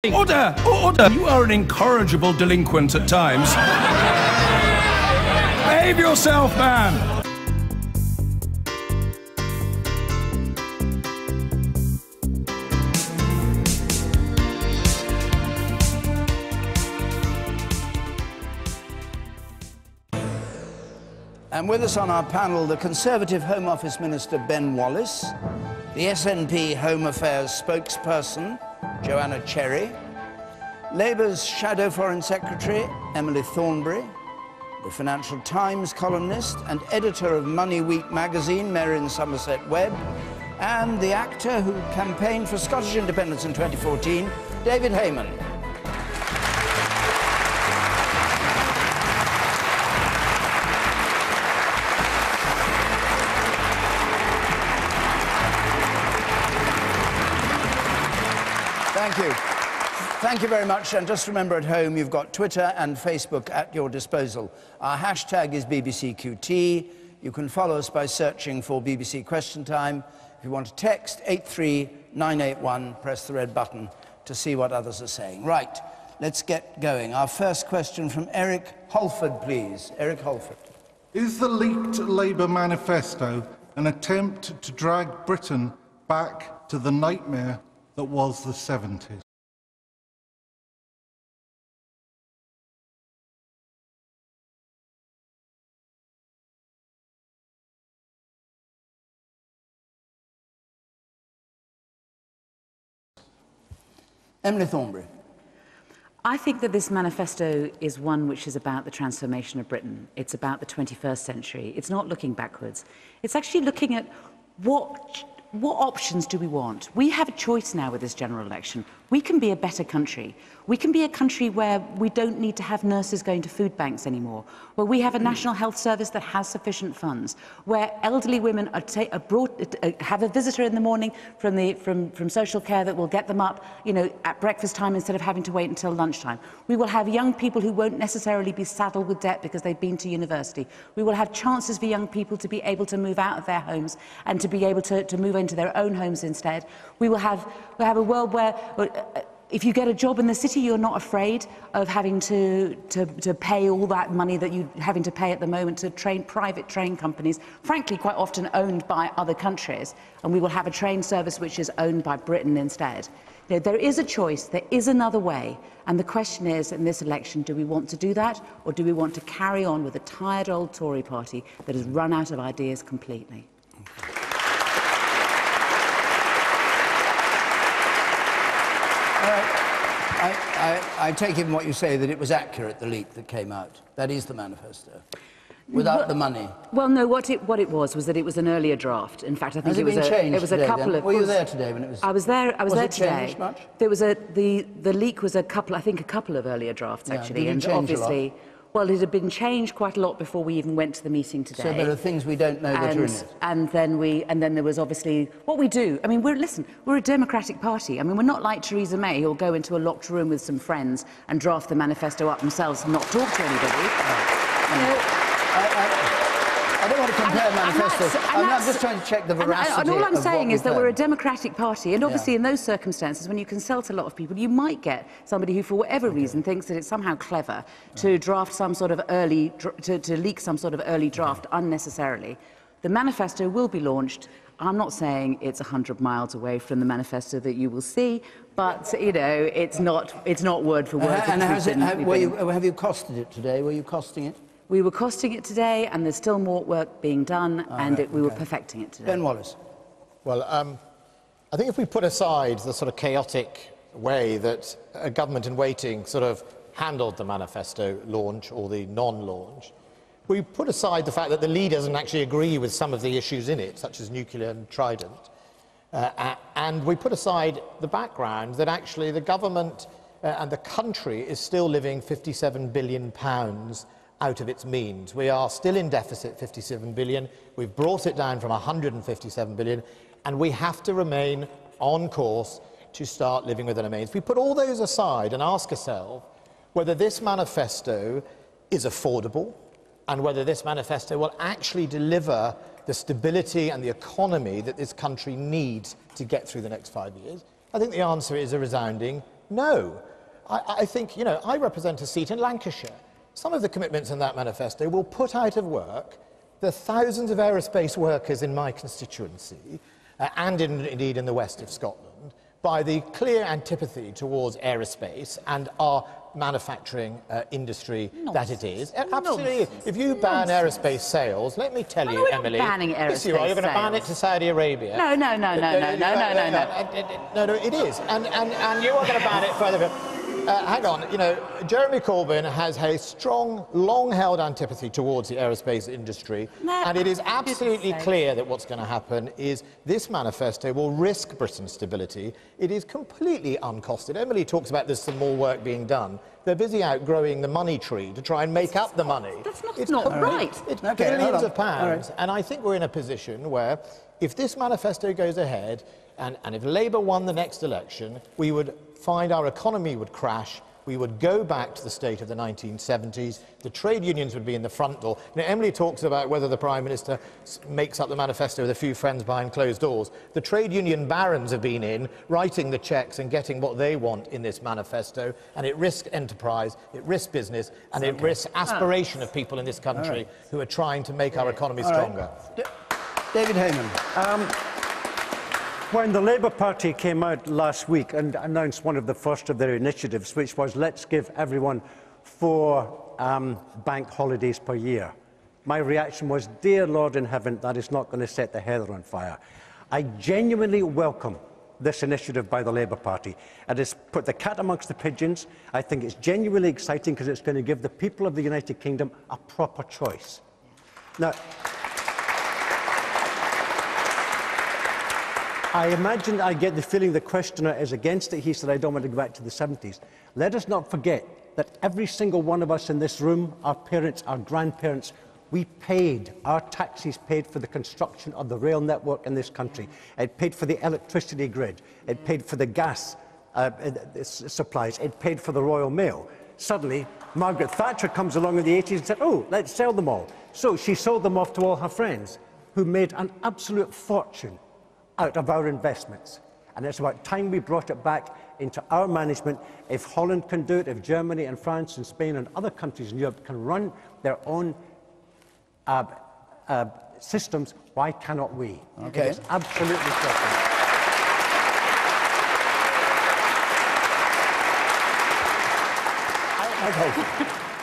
Order! Order! You are an incorrigible delinquent at times. Behave yourself, man! And with us on our panel, the Conservative Home Office Minister Ben Wallace, the SNP Home Affairs spokesperson Joanna Cherry, Labour's Shadow Foreign Secretary Emily Thornberry, the Financial Times columnist and editor of Money Week magazine Marion Somerset Webb, and the actor who campaigned for Scottish independence in 2014, David Hayman. Thank you. Thank you very much. And just remember at home, you've got Twitter and Facebook at your disposal. Our hashtag is BBCQT. You can follow us by searching for BBC Question Time. If you want to text 83981, press the red button to see what others are saying. Right, let's get going. Our first question from Eric Holford, please. Eric Holford. Is the leaked Labour manifesto an attempt to drag Britain back to the nightmare that was the 70s? Emily Thornberry. I think that this manifesto is one which is about the transformation of Britain. It's about the 21st century. It's not looking backwards. It's actually looking at what options do we want? We have a choice now with this general election. We can be a better country. We can be a country where we don't need to have nurses going to food banks anymore, where we have a national health service that has sufficient funds, where elderly women are have a visitor in the morning from social care that will get them up, at breakfast time instead of having to wait until lunchtime. We will have young people who won't necessarily be saddled with debt because they've been to university. We will have chances for young people to be able to move out of their homes and to be able to move into their own homes instead. We'll have a world where if you get a job in the city, you're not afraid of having to pay all that money that you're having to pay at the moment to private train companies, frankly quite often owned by other countries. And we will have a train service which is owned by Britain instead. There is a choice, there is another way, and the question is, in this election, do we want to do that, or do we want to carry on with a tired old Tory party that has run out of ideas completely? I take it from what you say that it was accurate, the leak that came out. That is the manifesto, without the money. Well, no, what it was that it was an earlier draft. In fact, I think it was a couple of... Were you there today when it was... I was there today. Changed much? There was the leak was a couple of earlier drafts, actually. Did it change a lot? Well, it had been changed quite a lot before we even went to the meeting today. So there are things we don't know that are in it. And then there was obviously what we do. I mean, we're a democratic party. I mean, we're not like Theresa May, who'll go into a locked room with some friends and draft the manifesto up themselves and not talk to anybody. I don't want to compare manifestos. I'm just trying to check the veracity. And all I'm saying is that we're a democratic party, and obviously in those circumstances, when you consult a lot of people, you might get somebody who, for whatever reason, thinks that it's somehow clever to draft some sort of early, to leak some sort of early draft unnecessarily. The manifesto will be launched. I'm not saying it's 100 miles away from the manifesto that you will see, but it's not word for word. And have you costed it today? Were you costing it? We were costing it today, and there's still more work being done, we were perfecting it today. Ben Wallace. Well, I think if we put aside the sort of chaotic way that a government in waiting sort of handled the manifesto launch or the non-launch, we put aside the fact that the leader doesn't actually agree with some of the issues in it, such as nuclear and Trident, and we put aside the background that actually the government and the country is still living £57 billion out of its means. We are still in deficit, 57 billion. We've brought it down from 157 billion, and we have to remain on course to start living within our means. We put all those aside and ask ourselves whether this manifesto is affordable and whether this manifesto will actually deliver the stability and the economy that this country needs to get through the next 5 years. I think the answer is a resounding No. I think, you know, I represent a seat in Lancashire. Some of the commitments in that manifesto will put out of work the thousands of aerospace workers in my constituency, and indeed in the west of Scotland, by the clear antipathy towards aerospace and our manufacturing industry that it is. Absolutely. If you ban aerospace sales, let me tell you, Emily. Banning aerospace yes, you are. You're going to ban it to Saudi Arabia. No, it is. And you are going to ban it further. Hang on, you know, Jeremy Corbyn has a strong, long-held antipathy towards the aerospace industry, and it is absolutely clear that what's going to happen is this manifesto will risk Britain's stability. It is completely uncosted. Emily talks about there's some more work being done. They're busy outgrowing the money tree to try and make up the money. It's not right. It's billions of pounds, and I think we're in a position where if this manifesto goes ahead, and if Labour won the next election, we would find our economy would crash, we would go back to the state of the 1970s, the trade unions would be in the front door. You know, Emily talks about whether the Prime Minister makes up the manifesto with a few friends behind closed doors. The trade union barons have been in, writing the cheques and getting what they want in this manifesto, and it risks enterprise, it risks business, and it risks aspiration of people in this country who are trying to make our economy stronger. David Hayman. When the Labour Party came out last week and announced one of the first of their initiatives, which was let's give everyone 4 bank holidays per year, my reaction was, dear Lord in heaven, that is not going to set the heather on fire. I genuinely welcome this initiative by the Labour Party. It has put the cat amongst the pigeons. I think it's genuinely exciting because it's going to give the people of the United Kingdom a proper choice. Now, I imagine I get the feeling the questioner is against it. He said, I don't want to go back to the 70s. Let us not forget that every single one of us in this room, our parents, our grandparents, we paid, our taxes paid for the construction of the rail network in this country. It paid for the electricity grid. It paid for the gas supplies. It paid for the Royal Mail. Suddenly, Margaret Thatcher comes along in the 80s and said, oh, let's sell them all. So she sold them off to all her friends, who made an absolute fortune out of our investments. And it's about time we brought it back into our management. If Holland can do it, if Germany and France and Spain and other countries in Europe can run their own systems, why cannot we? Okay. It's absolutely certain.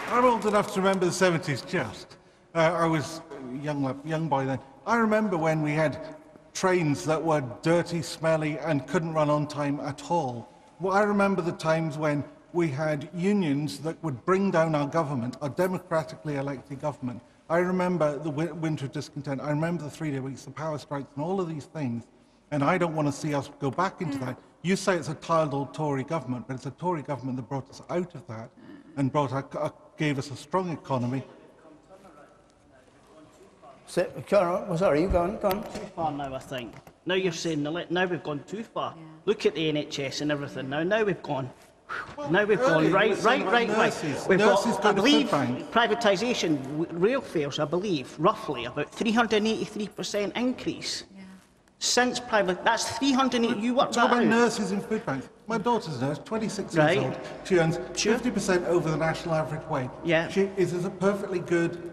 I'm old enough to remember the 70s just. I was young by then. I remember when we had trains that were dirty, smelly, and couldn't run on time at all. Well, I remember the times when we had unions that would bring down our government, our democratically elected government. I remember the winter discontent. I remember the 3-day weeks, the power strikes, and all of these things. And I don't want to see us go back into that. You say it's a tired old Tory government, but it's a Tory government that brought us out of that and gave us a strong economy. Sorry, you go on. Too far now, I think. Now you're saying, now we've gone too far. Yeah. Look at the NHS and everything now. Now we've gone. Well, now we've gone right. We've got, I believe, privatisation, rail fares, I believe, roughly about 383% increase. Yeah. Since private, that's 380. You work that out. Talk about nurses in food banks. My daughter's a nurse, 26 years old. She earns 50% over the national average wage. Yeah. She is a perfectly good.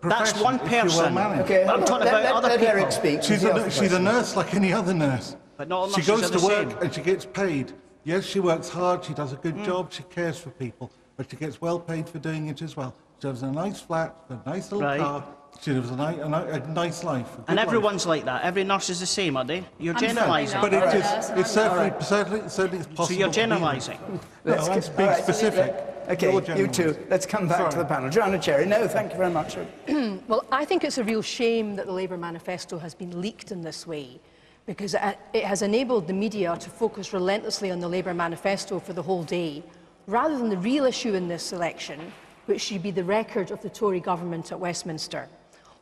That's one person. Okay, I'm talking about other people. Eric speak. She's a nurse like any other nurse. But not all she goes to work same. and she gets paid. Yes, she works hard, she does a good job, she cares for people, but she gets well paid for doing it as well. She has a nice flat, a nice little car, she lives a nice life. And everyone's like that. Every nurse is the same, are they? You're generalising. But it's certainly possible. So you're generalising. No, I'm being specific. Okay, you two. Let's come back to the panel. Joanna Cherry. No, thank you very much. Well, I think it's a real shame that the Labour manifesto has been leaked in this way, because it has enabled the media to focus relentlessly on the Labour manifesto for the whole day, rather than the real issue in this election, which should be the record of the Tory government at Westminster.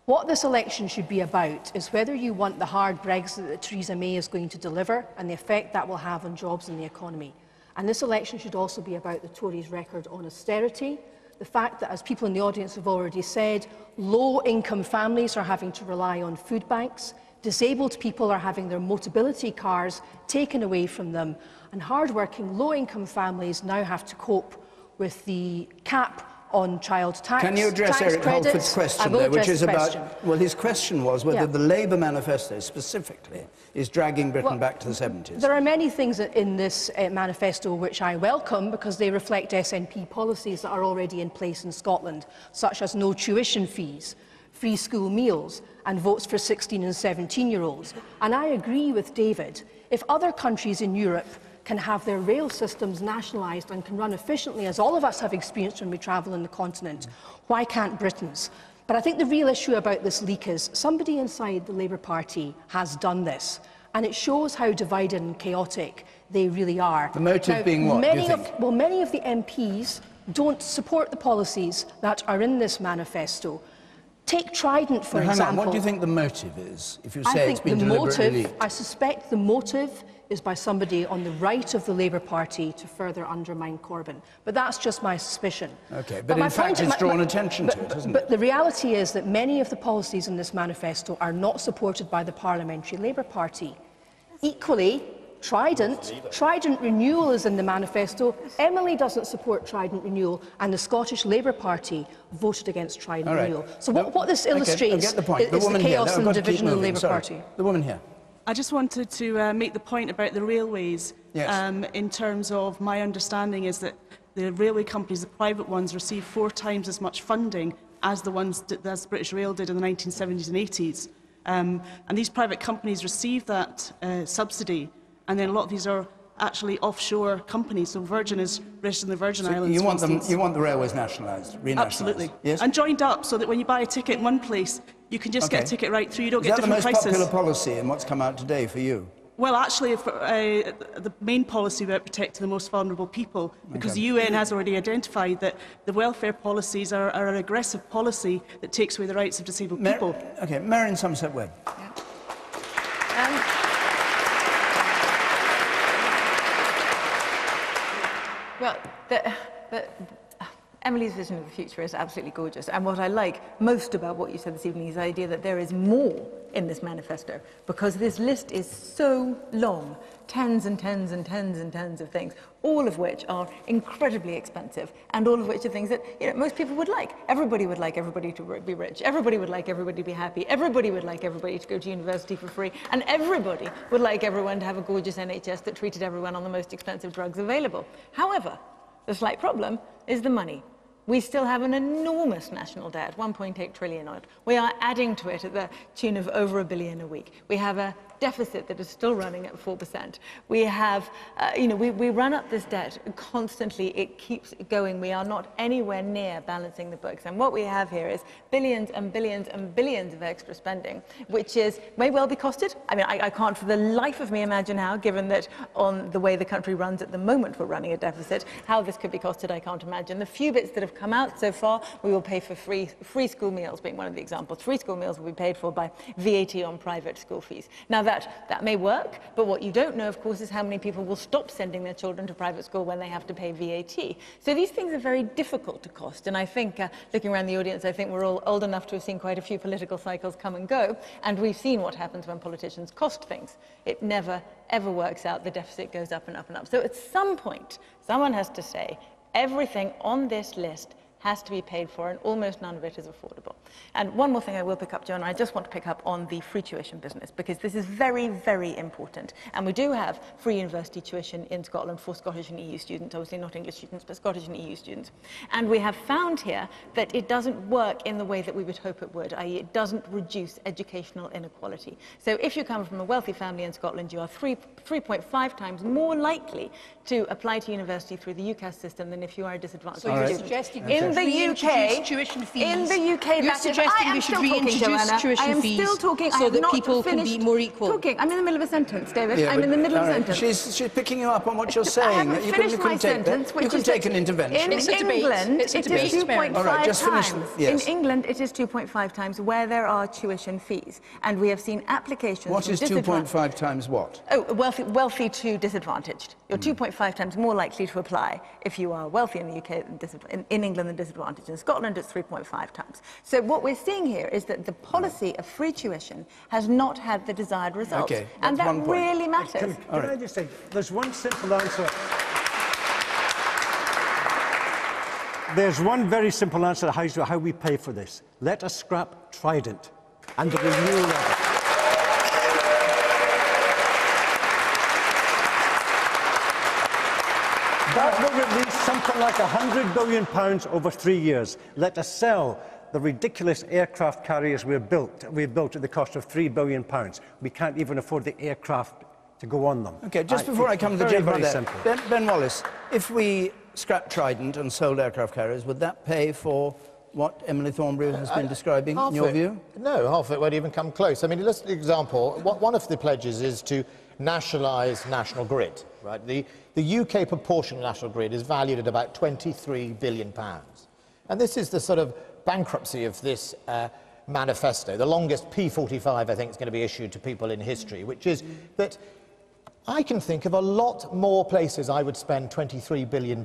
What this election should be about is whether you want the hard Brexit that Theresa May is going to deliver and the effect that will have on jobs and the economy. And this election should also be about the Tories' record on austerity, the fact that, as people in the audience have already said, low-income families are having to rely on food banks, Disabled people are having their mobility cars taken away from them, and hard-working, low-income families now have to cope with the cap on child tax. Can you address Eric Holford's question there, which is about, well, his question was whether the Labour manifesto specifically is dragging Britain back to the 70s. There are many things in this manifesto which I welcome because they reflect SNP policies that are already in place in Scotland, such as no tuition fees, free school meals and votes for 16 and 17-year-olds. And I agree with David. If other countries in Europe can have their rail systems nationalised and can run efficiently, as all of us have experienced when we travel in the continent, why can't Britain's? But I think the real issue about this leak is somebody inside the Labour Party has done this, and it shows how divided and chaotic they really are. The motive being what, do you think? Many of the MPs don't support the policies that are in this manifesto. Take Trident, for example. Hang on, what do you think the motive is, if you say it's been deliberately leaked? I suspect the motive is by somebody on the right of the Labour Party to further undermine Corbyn. But that's just my suspicion. OK, but in fact it's drawn attention to it, hasn't it? But the reality is that many of the policies in this manifesto are not supported by the Parliamentary Labour Party. Equally, Trident renewal is in the manifesto. Emily doesn't support Trident renewal, and the Scottish Labour Party voted against Trident renewal. So what this illustrates is the chaos and the division of the Labour Party. The woman here. I just wanted to make the point about the railways. Yes. In terms of my understanding is that the railway companies, the private ones, receive 4 times as much funding as the ones as British Rail did in the 1970s and 80s. And these private companies receive that subsidy, and then a lot of these are actually offshore companies. So Virgin is registered in the Virgin Islands. You want the railways nationalised, renationalised? Absolutely. Yes? And joined up so that when you buy a ticket in one place, you can just get a ticket right through. You don't get different prices. Is that the most popular policy in what's come out today for you? Well, actually, the main policy about protecting the most vulnerable people, because the UN has already identified that the welfare policies are an aggressive policy that takes away the rights of disabled people. OK, Marion Somerset-Webb. Well, Emily's vision of the future is absolutely gorgeous, and what I like most about what you said this evening is the idea that there is more in this manifesto, because this list is so long, tens and tens and tens and tens of things, all of which are incredibly expensive, and all of which are things that most people would like. Everybody would like everybody to be rich, everybody would like everybody to be happy, everybody would like everybody to go to university for free, and everybody would like everyone to have a gorgeous NHS that treated everyone on the most expensive drugs available. However, the slight problem is the money. We still have an enormous national debt, 1.8 trillion odd. We are adding to it at the tune of over $1 billion a week. We have a deficit that is still running at 4%. We have, we run up this debt constantly. It keeps going. We are not anywhere near balancing the books. And what we have here is billions and billions and billions of extra spending, which may well be costed. I mean, I can't for the life of me imagine how, given that on the way the country runs at the moment, we're running a deficit, how this could be costed, I can't imagine. The few bits that have come out so far, we will pay for free school meals, being one of the examples. Free school meals will be paid for by VAT on private school fees. Now, that may work, but what you don't know, of course, is how many people will stop sending their children to private school when they have to pay VAT. So these things are very difficult to cost, and I think, looking around the audience, I think we're all old enough to have seen quite a few political cycles come and go, and we've seen what happens when politicians cost things. It never, ever works out. The deficit goes up and up and up. So at some point, someone has to say, everything on this list has to be paid for, and almost none of it is affordable. And one more thing I will pick up, Joanna, I just want to pick up on the free tuition business, because this is very, very important. And we do have free university tuition in Scotland for Scottish and EU students, obviously not English students, but Scottish and EU students. And we have found here that it doesn't work in the way that we would hope it would, i.e. it doesn't reduce educational inequality. So if you come from a wealthy family in Scotland, you are 3.5 times more likely to apply to university through the UCAS system than if you are a disadvantaged student. So you're suggesting in the UK, tuition fees. In the UK, you're suggesting we should reintroduce tuition fees so that people can be more equal. I'm in the middle of a sentence, David. Yeah, I'm in the middle of a sentence. She's picking you up on what you're saying. I haven't finished my sentence. You can take an intervention. In England, it is 2.5 times. Yes. In England, it is 2.5 times where there are tuition fees, and we have seen applications. What is 2.5 times what? Oh, wealthy to disadvantaged. You're 2.5 times more likely to apply if you are wealthy in the UK in England than disadvantage. In Scotland, it's 3.5 times. So what we're seeing here is that the policy of free tuition has not had the desired results. Okay, and that really matters. Can I just say, there's one simple answer. There's one very simple answer to how we pay for this. Let us scrap Trident and the renewal of it. That will release something like £100 billion over 3 years. Let us sell the ridiculous aircraft carriers we've built at the cost of £3 billion. We can't even afford the aircraft to go on them. Okay, just before I come to the gentleman there, simple. Ben Wallace, if we scrapped Trident and sold aircraft carriers, would that pay for what Emily Thornberry has been describing, in your view? No, half of it won't even come close. I mean, let's example. One of the pledges is to nationalise National Grid. Right? The UK proportion of National Grid is valued at about £23 billion. And this is the sort of bankruptcy of this manifesto, the longest P45 I think is going to be issued to people in history, which is that I can think of a lot more places I would spend £23 billion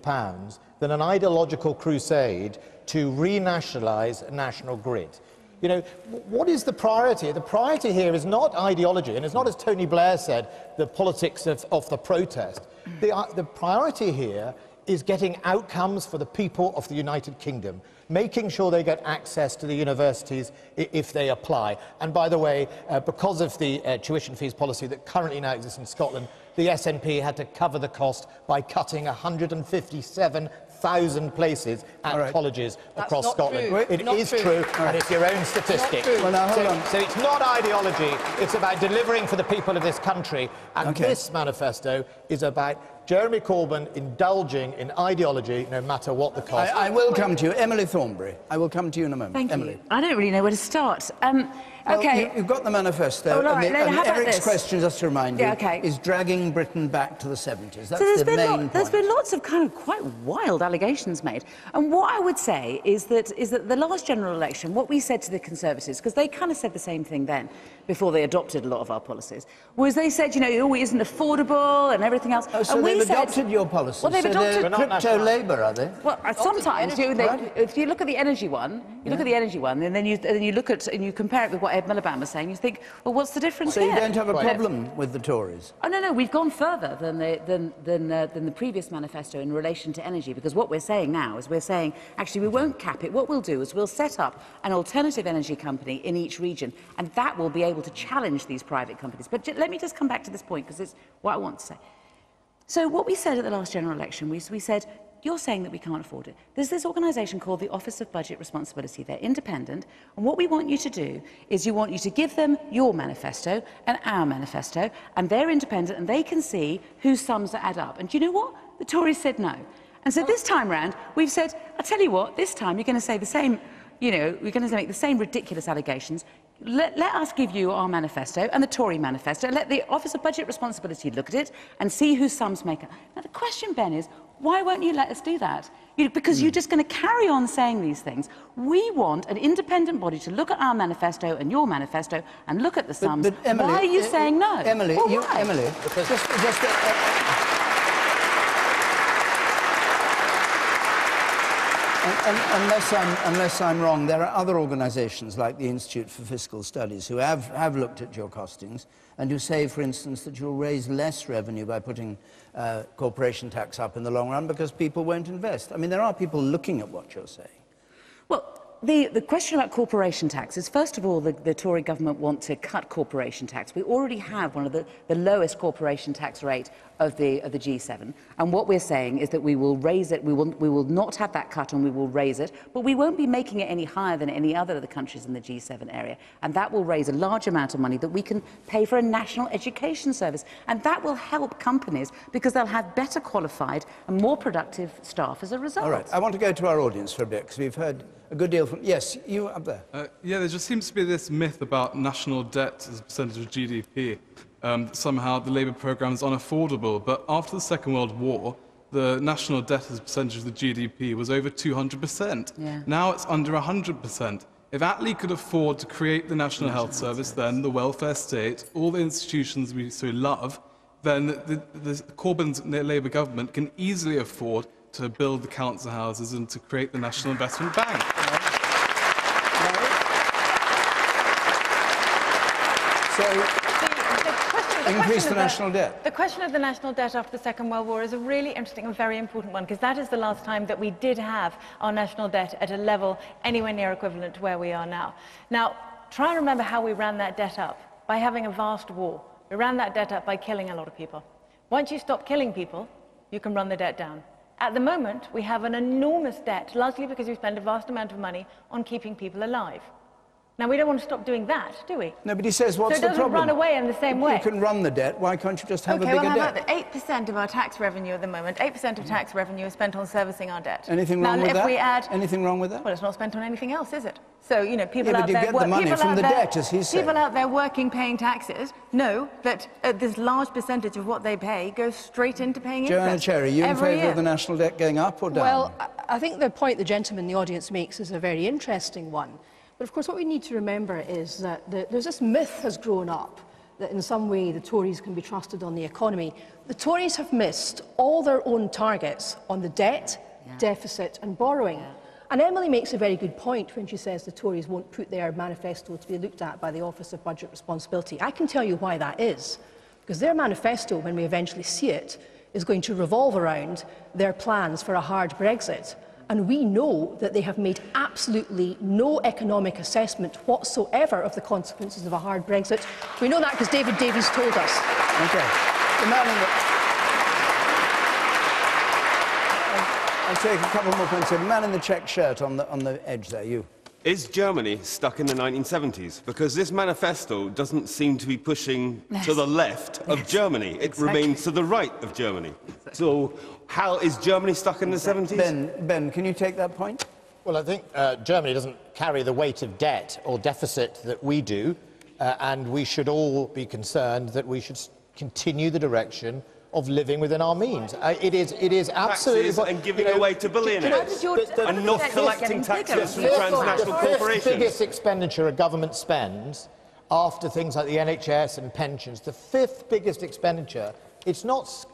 than an ideological crusade to renationalise National Grid. You know, what is the priority? The priority here is not ideology, and it's not, as Tony Blair said, the politics of the protest. The priority here is getting outcomes for the people of the United Kingdom, making sure they get access to the universities if they apply. And by the way, because of the tuition fees policy that currently now exists in Scotland, the SNP had to cover the cost by cutting 157,000 places at colleges across Scotland. It is true, and it's your own statistic. Well, now, hold on. So it's not ideology, it's about delivering for the people of this country. And this manifesto is about Jeremy Corbyn indulging in ideology no matter what the cost. I will come to you. Emily Thornberry, I will come to you in a moment. Thank Emily. you. I don't really know where to start. Well, you've got the manifesto, right, and how about Eric's this? question, just to remind you, is dragging Britain back to the 70s. That's the main point. There's been lots of kind of quite wild allegations made. And what I would say is that the last general election, what we said to the Conservatives, because they kind of said the same thing then, before they adopted a lot of our policies, was they said, you know, it isn't affordable and everything else. Oh, so and they've adopted your policies? Well, they've adopted... They're crypto Labour, are they? Well, sometimes, if you look at the energy one, and then you look at and you compare it with what Ed Miliband was saying, you think, well, what's the difference So here? you don't have a problem with the Tories? Oh, no, we've gone further than the previous manifesto in relation to energy, because what we're saying now is we're saying, actually, we won't cap it. What we'll do is we'll set up an alternative energy company in each region, and that will be able to challenge these private companies. But let me just come back to this point, because it's what I want to say. So what we said at the last general election, we said, you're saying that we can't afford it. There's this organisation called the Office of Budget Responsibility. They're independent, and what we want you to do is you want you to give them your manifesto and our manifesto, and they're independent, and they can see whose sums add up. And do you know what? The Tories said no. And so this time round, we've said, I'll tell you what, this time you're going to say the same, you know, we're going to make the same ridiculous allegations. Let us give you our manifesto and the Tory manifesto, and let the Office of Budget Responsibility look at it and see whose sums make up. Now, the question, Ben, is why won't you let us do that? Because you're just going to carry on saying these things. We want an independent body to look at our manifesto and your manifesto and look at the sums. But Emily, why are you saying no? Emily, well, Emily, unless I'm wrong, there are other organisations like the Institute for Fiscal Studies who have looked at your costings and who say, for instance, that you'll raise less revenue by putting corporation tax up in the long run because people won't invest. I mean, there are people looking at what you're saying. Well, the question about corporation tax is, first of all, the Tory government want to cut corporation tax. We already have one of the lowest corporation tax rate of the G7, and what we're saying is that we will raise it. We will not have that cut, and we will raise it, but we won't be making it any higher than any other of the countries in the G7 area, and that will raise a large amount of money that we can pay for a national education service, and that will help companies because they'll have better qualified and more productive staff as a result. All right, I want to go to our audience for a bit because we've heard a good deal from... Yes, you up there. Yeah, there just seems to be this myth about national debt as a percentage of GDP. Somehow the Labour programme is unaffordable, but after the Second World War, the national debt as a percentage of the GDP was over 200%. Yeah. Now it's under 100%. If Attlee could afford to create the National Health Service, then the welfare state, all the institutions we so love, then the Corbyn's Labour government can easily afford to build the council houses and to create the National Investment Bank. Increase the national debt. The question of the national debt after the Second World War is a really interesting and very important one, because that is the last time that we did have our national debt at a level anywhere near equivalent to where we are now. Now, try and remember how we ran that debt up, by having a vast war. We ran that debt up by killing a lot of people. Once you stop killing people, you can run the debt down. At the moment, we have an enormous debt, largely because we spend a vast amount of money on keeping people alive. Now, we don't want to stop doing that, do we? Nobody says what's the problem. So it doesn't run away in the same way. You can run the debt. Why can't you just have a bigger debt? Okay, well, debt? how about 8% of our tax revenue at the moment? 8% of tax revenue is spent on servicing our debt. Anything wrong with that? Anything wrong with that? Well, it's not spent on anything else, is it? So, you know, people but out you there... get the money from the debt, as he said. People out there working, paying taxes, know that this large percentage of what they pay goes straight into paying interest. Joanna Cherry, you in favour of the national debt going up or down? Well, I think the point the gentleman in the audience makes is a very interesting one. But of course, what we need to remember is that there's this myth has grown up that in some way the Tories can be trusted on the economy. The Tories have missed all their own targets on the debt, deficit and borrowing. And Emily makes a very good point when she says the Tories won't put their manifesto to be looked at by the Office of Budget Responsibility. I can tell you why that is. Because their manifesto, when we eventually see it, is going to revolve around their plans for a hard Brexit. And we know that they have made absolutely no economic assessment whatsoever of the consequences of a hard Brexit. We know that because David Davies told us. Okay. The man in the... I'll take a couple more points here. The man in the check shirt on the edge there, you. Is Germany stuck in the 1970s? Because this manifesto doesn't seem to be pushing to the left of Germany. It remains to the right of Germany. So how is Germany stuck in the 70s? Ben, can you take that point? Well, I think Germany doesn't carry the weight of debt or deficit that we do, and we should all be concerned that we should continue the direction of living within our means. It is absolutely... Taxes and giving away to billionaires and not collecting taxes from transnational corporations. The biggest expenditure a government spends after things like the NHS and pensions, the fifth biggest expenditure, it's not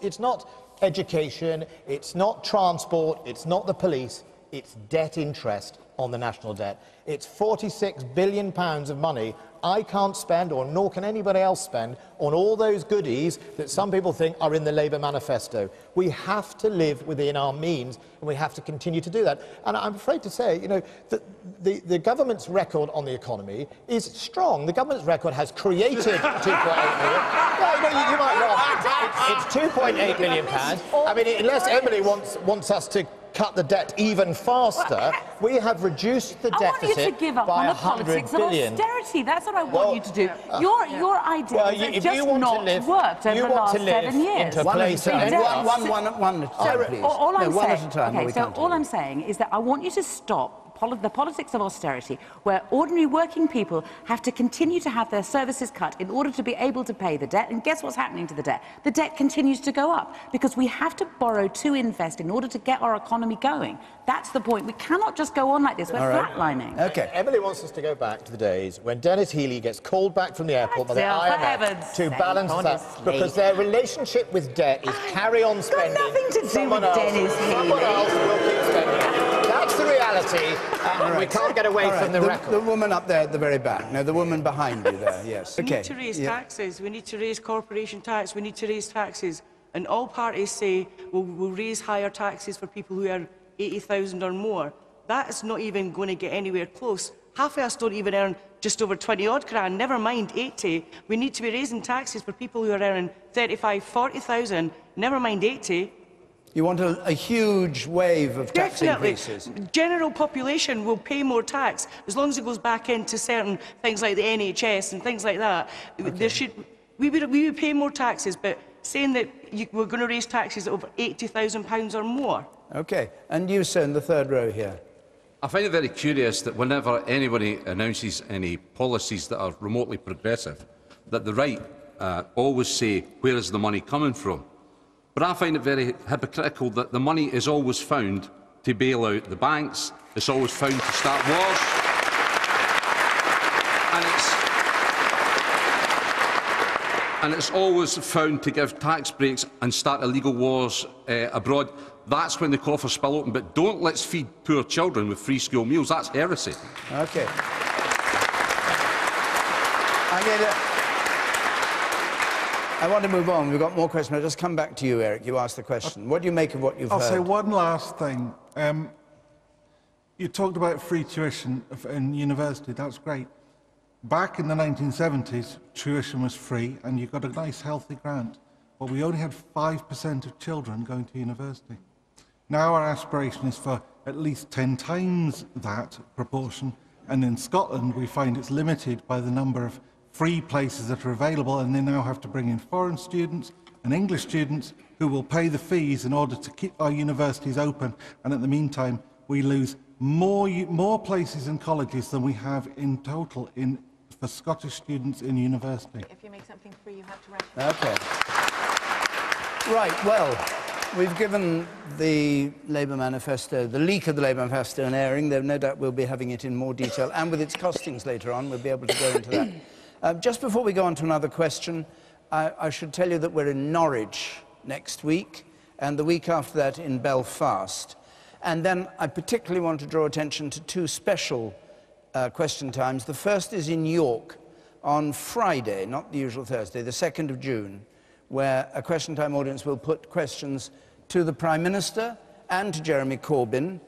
education, it's not transport, it's not the police, it's debt interest on the national debt. It's £46 billion of money I can't spend, or nor can anybody else spend, on all those goodies that some people think are in the Labour manifesto. We have to live within our means, and we have to continue to do that. And I'm afraid to say, you know, that the government's record on the economy is strong. The government's record has created 2.8 million. Well, you might not. It's 2.8 million pounds. I mean, unless Emily wants us to cut the debt even faster, we have reduced the deficit by 100 billion. I want you to give up on the politics of austerity. That's what I want you to do. Your idea has just not worked over the last 7 years. One at a time. All I'm saying is that I want you to stop the politics of austerity, where ordinary working people have to continue to have their services cut in order to be able to pay the debt. And guess what's happening to the debt? The debt continues to go up because we have to borrow to invest in order to get our economy going. That's the point. We cannot just go on like this. We're flatlining. Okay. Emily wants us to go back to the days when Dennis Healey gets called back from the airport by the IMF to balance that, because their relationship with debt is carry on spending. Got nothing to do with Dennis Healey. Someone else will keep spending. That's the reality, and we can't get away from the record. The woman up there at the very back. No, the woman behind you there, yes. We need to raise taxes. We need to raise corporation tax. We need to raise taxes. And all parties say, we'll raise higher taxes for people who earn 80,000 or more. That is not even going to get anywhere close. Half of us don't even earn just over 20 odd grand, never mind 80. We need to be raising taxes for people who are earning 35, 40,000, never mind 80. You want a huge wave of tax increases? General population will pay more tax as long as it goes back into certain things like the NHS and things like that. Okay. We would pay more taxes, but saying that we're going to raise taxes over £80,000 or more. Okay, and you, sir, in the third row here. I find it very curious that whenever anybody announces any policies that are remotely progressive, that the right always say, where is the money coming from? But I find it very hypocritical that the money is always found to bail out the banks, it's always found to start wars, and it's always found to give tax breaks and start illegal wars abroad. that's when the coffers spill open. But don't let's feed poor children with free school meals. That's heresy. Okay. I want to move on. We've got more questions. I'll just come back to you, Eric. You asked the question. What do you make of what you've heard? I'll say one last thing. You talked about free tuition in university. That's great. Back in the 1970s, tuition was free, and you got a nice, healthy grant. But we only had 5% of children going to university. Now our aspiration is for at least 10 times that proportion. And in Scotland, we find it's limited by the number of free places that are available, and they now have to bring in foreign students and English students who will pay the fees in order to keep our universities open. And in the meantime, we lose more places in colleges than we have in total for Scottish students in university. If you make something free, you have to rationalise. Okay. Right, well, we've given the Labour manifesto, the leak of the Labour manifesto, an airing. Though no doubt we'll be having it in more detail, and with its costings later on, we'll be able to go into that. Just before we go on to another question, I should tell you that we're in Norwich next week, and the week after that in Belfast. And then I particularly want to draw attention to two special question times. The first is in York on Friday, not the usual Thursday, the 2nd of June, where a question time audience will put questions to the Prime Minister and to Jeremy Corbyn,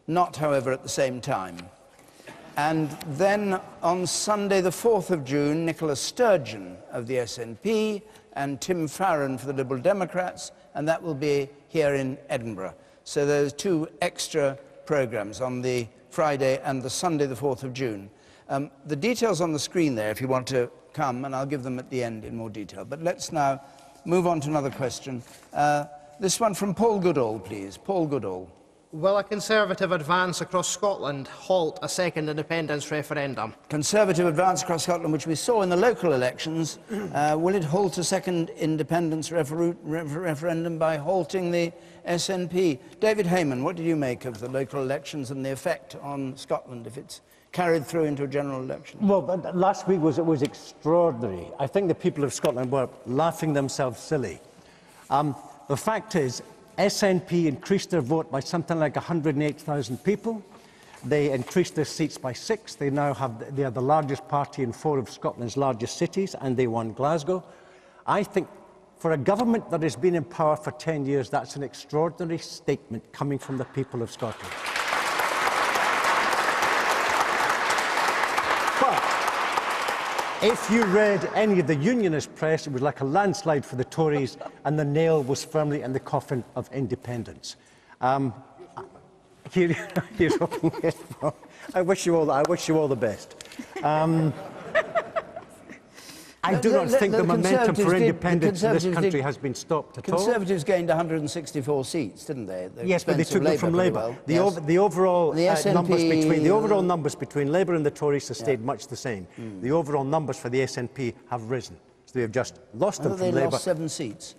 not, however, at the same time. And then on Sunday, the 4th of June, Nicola Sturgeon of the SNP and Tim Farron for the Liberal Democrats, and that will be here in Edinburgh. So there's two extra programmes on the Friday and the Sunday, the 4th of June. The details on the screen there, if you want to come, and I'll give them at the end in more detail. But let's now move on to another question. This one from Paul Goodall, please. Paul Goodall. Will a Conservative advance across Scotland halt a second independence referendum? Conservative advance across Scotland, which we saw in the local elections, will it halt a second independence referendum by halting the SNP? David Hayman, what did you make of the local elections and the effect on Scotland if it's carried through into a general election? Well, last week was extraordinary. I think the people of Scotland were laughing themselves silly. The fact is, SNP increased their vote by something like 108,000 people. They increased their seats by 6. They are the largest party in 4 of Scotland's largest cities, and they won Glasgow. I think for a government that has been in power for 10 years, that's an extraordinary statement coming from the people of Scotland. If you read any of the Unionist press, it was like a landslide for the Tories, and the nail was firmly in the coffin of independence. I wish you all the best. I do not think the momentum for independence in this country has been stopped at all. Conservatives gained 164 seats, didn't they? Yes, but they took them from Labour. The overall numbers between Labour and the Tories have stayed much the same. The overall numbers for the SNP have risen. So they have just lost them from Labour. They lost 7 seats,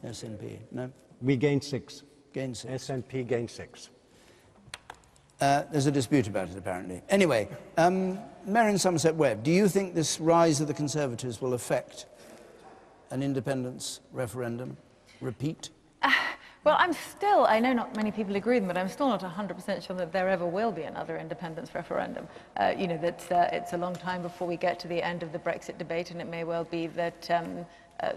SNP, no? We gained 6. Gained 6. SNP gained 6. There's a dispute about it, apparently. Anyway, Marion Somerset-Webb, do you think this rise of the Conservatives will affect an independence referendum? Repeat? Well, I know not many people agree with them, but I'm still not 100% sure that there ever will be another independence referendum. It's a long time before we get to the end of the Brexit debate, and it may well be that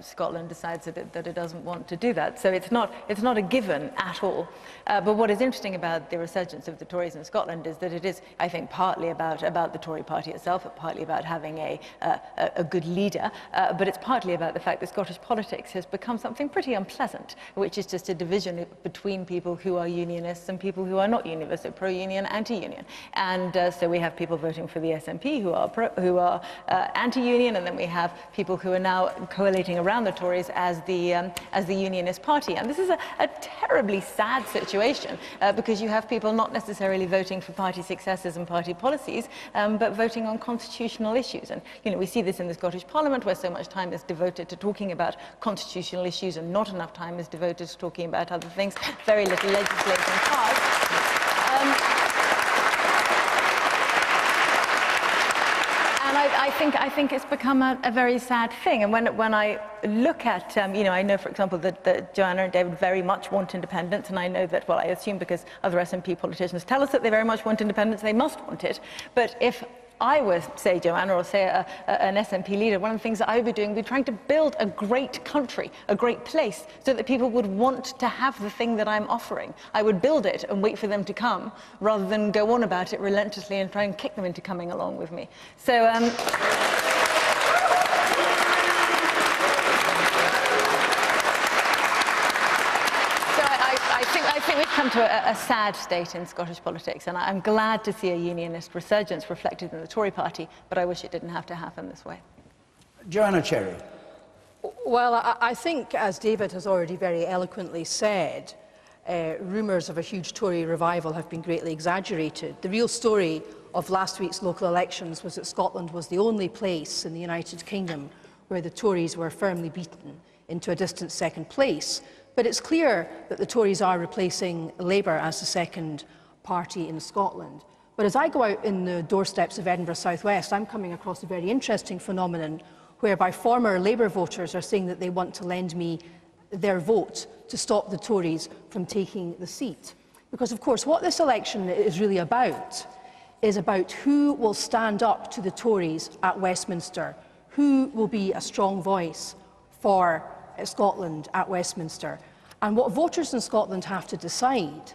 Scotland decides that it doesn't want to do that. So it's not a given at all. But what is interesting about the resurgence of the Tories in Scotland is that it is, I think, partly about the Tory party itself, partly about having a good leader, but it's partly about the fact that Scottish politics has become something pretty unpleasant, which is just a division between people who are unionists and people who are not unionists, so pro-union, anti-union. And so we have people voting for the SNP who are anti-union, and then we have people who are now collating around the Tories as the unionist party. And this is a terribly sad situation because you have people not necessarily voting for party successes and party policies, but voting on constitutional issues. And we see this in the Scottish Parliament, where so much time is devoted to talking about constitutional issues and not enough time is devoted to talking about other things. Very little legislating passed. And I think it's become a very sad thing. And when I look at, you know, I know, for example, that Joanna and David very much want independence, and I know that, well, I assume because other SNP politicians tell us that they very much want independence, they must want it. But if I was, say, Joanna, or say an SNP leader, one of the things that I would be doing would be trying to build a great country, a great place, so that people would want to have the thing that I'm offering. I would build it and wait for them to come, rather than go on about it relentlessly and try and kick them into coming along with me. So, I think we've come to a sad state in Scottish politics, and I'm glad to see a unionist resurgence reflected in the Tory party, but I wish it didn't have to happen this way. Joanna Cherry. Well, I think, as David has already very eloquently said, rumours of a huge Tory revival have been greatly exaggerated. The real story of last week's local elections was that Scotland was the only place in the United Kingdom where the Tories were firmly beaten into a distant second place. But it's clear that the Tories are replacing Labour as the second party in Scotland. But as I go out in the doorsteps of Edinburgh South West, I'm coming across a very interesting phenomenon whereby former Labour voters are saying that they want to lend me their vote to stop the Tories from taking the seat. Because, of course, what this election is really about is about who will stand up to the Tories at Westminster, who will be a strong voice for Scotland at Westminster. And what voters in Scotland have to decide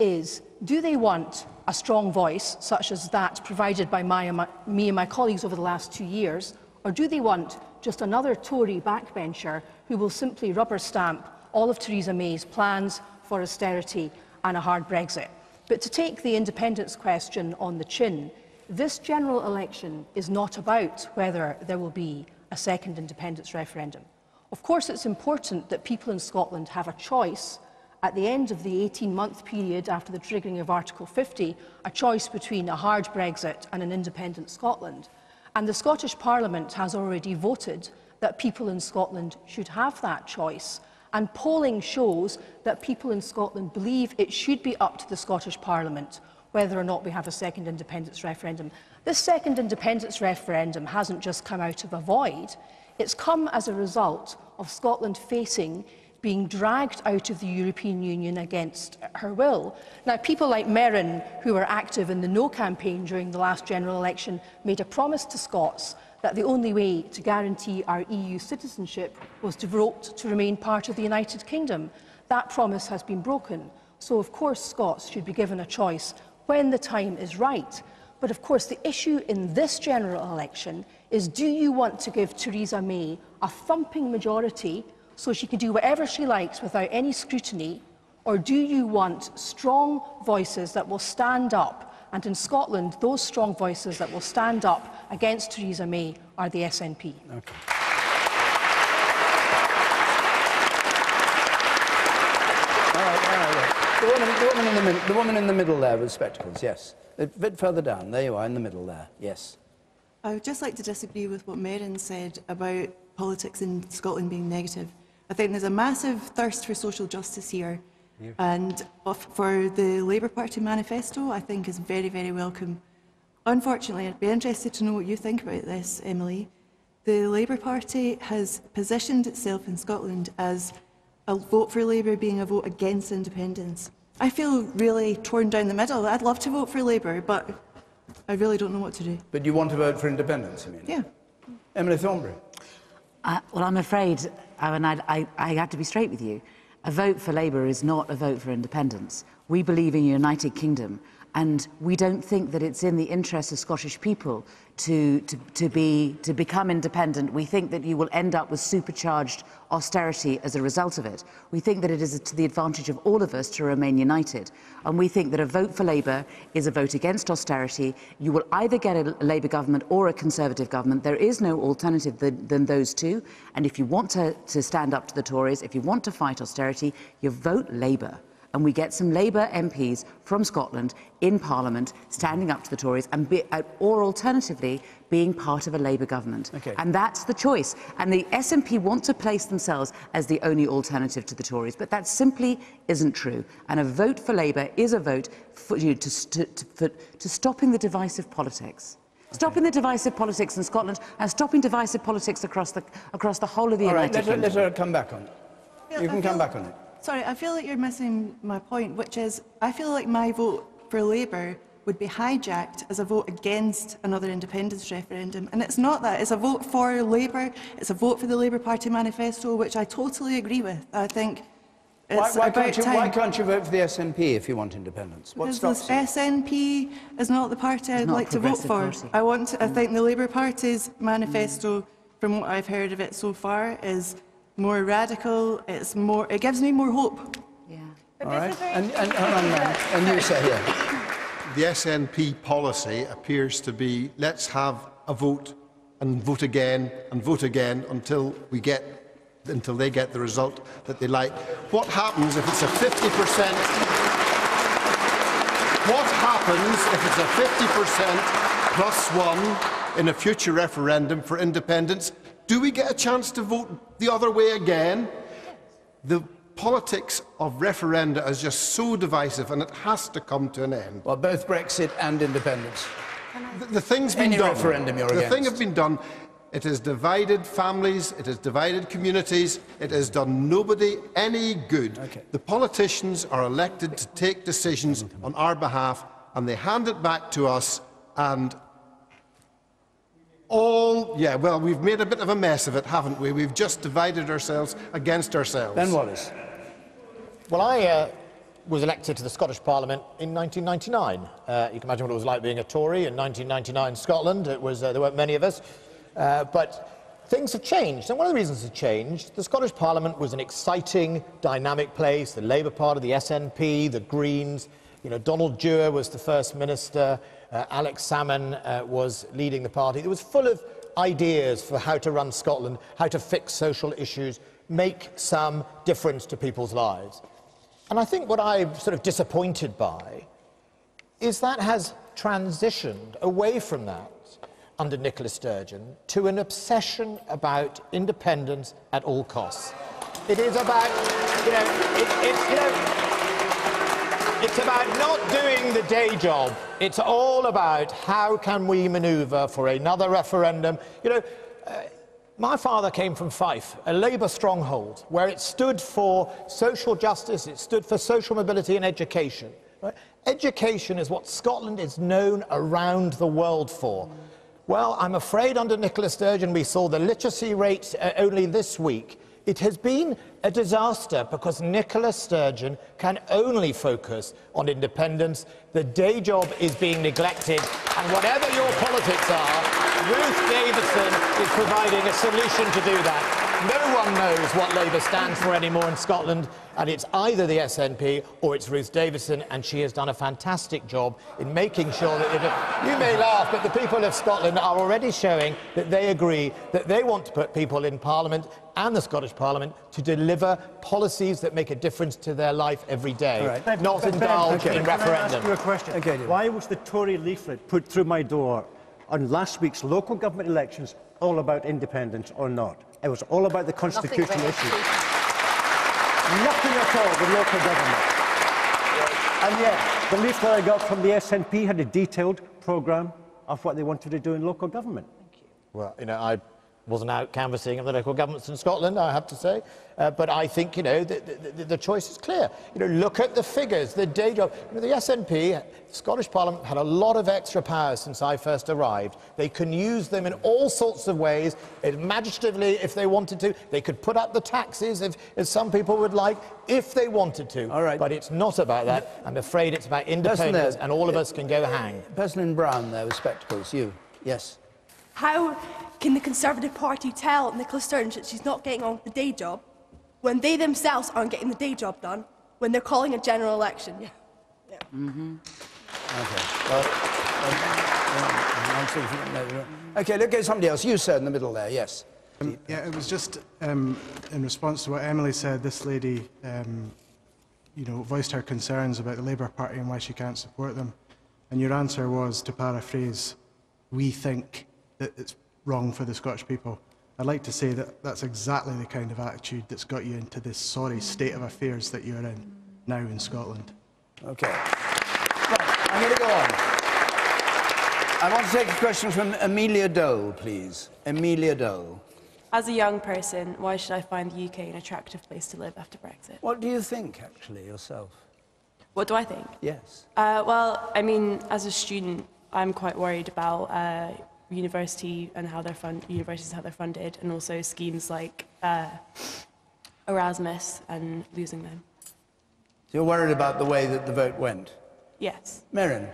is, do they want a strong voice, such as that provided by me and my colleagues over the last 2 years, or do they want just another Tory backbencher who will simply rubber stamp all of Theresa May's plans for austerity and a hard Brexit? But to take the independence question on the chin, this general election is not about whether there will be a second independence referendum. Of course, it's important that people in Scotland have a choice at the end of the 18-month period after the triggering of Article 50, a choice between a hard Brexit and an independent Scotland. And the Scottish Parliament has already voted that people in Scotland should have that choice. And polling shows that people in Scotland believe it should be up to the Scottish Parliament whether or not we have a second independence referendum. This second independence referendum hasn't just come out of a void. It's come as a result of Scotland facing being dragged out of the European Union against her will. Now, people like Merrin, who were active in the No campaign during the last general election, made a promise to Scots that the only way to guarantee our EU citizenship was to vote to remain part of the United Kingdom. That promise has been broken. So, of course, Scots should be given a choice when the time is right. But, of course, the issue in this general election is, do you want to give Theresa May a thumping majority so she can do whatever she likes without any scrutiny, or do you want strong voices that will stand up? And in Scotland, those strong voices that will stand up against Theresa May are the SNP. Okay. The woman in the middle there with spectacles, yes. A bit further down. There you are, in the middle there, yes. I would just like to disagree with what Merrin said about politics in Scotland being negative. I think there's a massive thirst for social justice here, and for the Labour Party manifesto, I think is very, very welcome. Unfortunately, I'd be interested to know what you think about this, Emily. The Labour Party has positioned itself in Scotland as a vote for Labour being a vote against independence. I feel really torn down the middle. I'd love to vote for Labour, but I really don't know what to do. But you want to vote for independence, you mean? Yeah. Emily Thornberry. Well, I'm afraid, and I have to be straight with you, a vote for Labour is not a vote for independence. We believe in a united kingdom, and we don't think that it's in the interest of Scottish people to become independent. We think that you will end up with supercharged austerity as a result of it. We think that it is to the advantage of all of us to remain united. And we think that a vote for Labour is a vote against austerity. You will either get a Labour government or a Conservative government. There is no alternative than those two. And if you want to stand up to the Tories, if you want to fight austerity, you vote Labour. And we get some Labour MPs from Scotland in Parliament standing up to the Tories, or alternatively being part of a Labour government. Okay. And that's the choice. And the SNP want to place themselves as the only alternative to the Tories, but that simply isn't true. And a vote for Labour is a vote for, to stopping the divisive politics. stopping the divisive politics in Scotland and stopping divisive politics across the whole of the United Kingdom. Let her come back on it. You can come back on it. Sorry, I feel like you're missing my point, which is I feel like my vote for Labour would be hijacked as a vote against another independence referendum. And it's not that. It's a vote for Labour. It's a vote for the Labour Party manifesto, which I totally agree with. I think it's why about time. Why can't you vote for the SNP if you want independence? What Because stops the you? SNP is not the party I'd like to vote for. I think the Labour Party's manifesto, from what I've heard of it so far, is more radical. It gives me more hope. Yeah. All right. And you say here. The SNP policy appears to be let's have a vote and vote again until they get the result that they like. What happens if it's a 50%? What happens if it's a 50% plus one in a future referendum for independence? Do we get a chance to vote the other way again? The politics of referenda is just so divisive, and it has to come to an end. Well, both Brexit and independence. The thing's been Any done. referendum you're The against. thing has been done. It has divided families, it has divided communities, it has done nobody any good. Okay. The politicians are elected to take decisions on our behalf, and they hand it back to us, and well, we've made a bit of a mess of it, haven't we? We've just divided ourselves against ourselves. Ben Wallace. Well, I was elected to the Scottish Parliament in 1999. You can imagine what it was like being a Tory in 1999 Scotland. It was, there weren't many of us. But things have changed. And one of the reasons it's changed, the Scottish Parliament was an exciting, dynamic place. The Labour Party, the SNP, the Greens. You know, Donald Dewar was the First Minister. Alex Salmond was leading the party. It was full of ideas for how to run Scotland, how to fix social issues, make some difference to people's lives. And I think what I'm sort of disappointed by is that has transitioned away from that under Nicola Sturgeon to an obsession about independence at all costs. It is about, it's about not doing the day job. It's all about how can we manoeuvre for another referendum. My father came from Fife, a Labour stronghold, where it stood for social justice, it stood for social mobility and education. Right? Education is what Scotland is known around the world for. Well, I'm afraid under Nicola Sturgeon we saw the literacy rate only this week. It has been a disaster because Nicola Sturgeon can only focus on independence. The day job is being neglected, and whatever your politics are, Ruth Davidson is providing a solution to do that. No one knows what Labour stands for anymore in Scotland, and it's either the SNP or it's Ruth Davidson, and she has done a fantastic job in making sure that you may laugh, but the people of Scotland are already showing that they agree that they want to put people in Parliament and the Scottish Parliament to deliver policies that make a difference to their life every day, right. not indulge in Can I referendum. ask you a question? Why was the Tory leaflet put through my door on last week's local government elections all about independence or not? It was all about the constitutional issue. Nothing at all with local government. And yet, the leaflet I got from the SNP had a detailed programme of what they wanted to do in local government. Well, I wasn't out canvassing of the local governments in Scotland, I have to say, but I think, the choice is clear. Look at the figures, the day job. The SNP, the Scottish Parliament, had a lot of extra powers since I first arrived. They can use them in all sorts of ways, imaginatively if they wanted to. They could put up the taxes, if some people would like, if they wanted to. All right. But it's not about that. I'm afraid it's about independence, and all of us can go hang. Person in brown there with spectacles, you. Yes. How can the Conservative Party tell Nicola Sturgeon that she's not getting on with the day job when they themselves aren't getting the day job done when they're calling a general election? Yeah. Okay, look at somebody else. You, sir, in the middle there, yes. Yeah, it was just in response to what Emily said. This lady, voiced her concerns about the Labour Party and why she can't support them. And your answer was, to paraphrase, we think that it's wrong for the Scottish people. I'd like to say that that's exactly the kind of attitude that's got you into this sorry state of affairs that you're in now in Scotland. Okay. Right, I'm going to go on. I want to take a question from Amelia Dole, please. Amelia Dole. As a young person, why should I find the UK an attractive place to live after Brexit? What do you think, actually, yourself? What do I think? Yes. Well, I mean, as a student, I'm quite worried about universities and how they're funded, and also schemes like Erasmus and losing them. So you're worried about the way that the vote went? Yes. Merryn.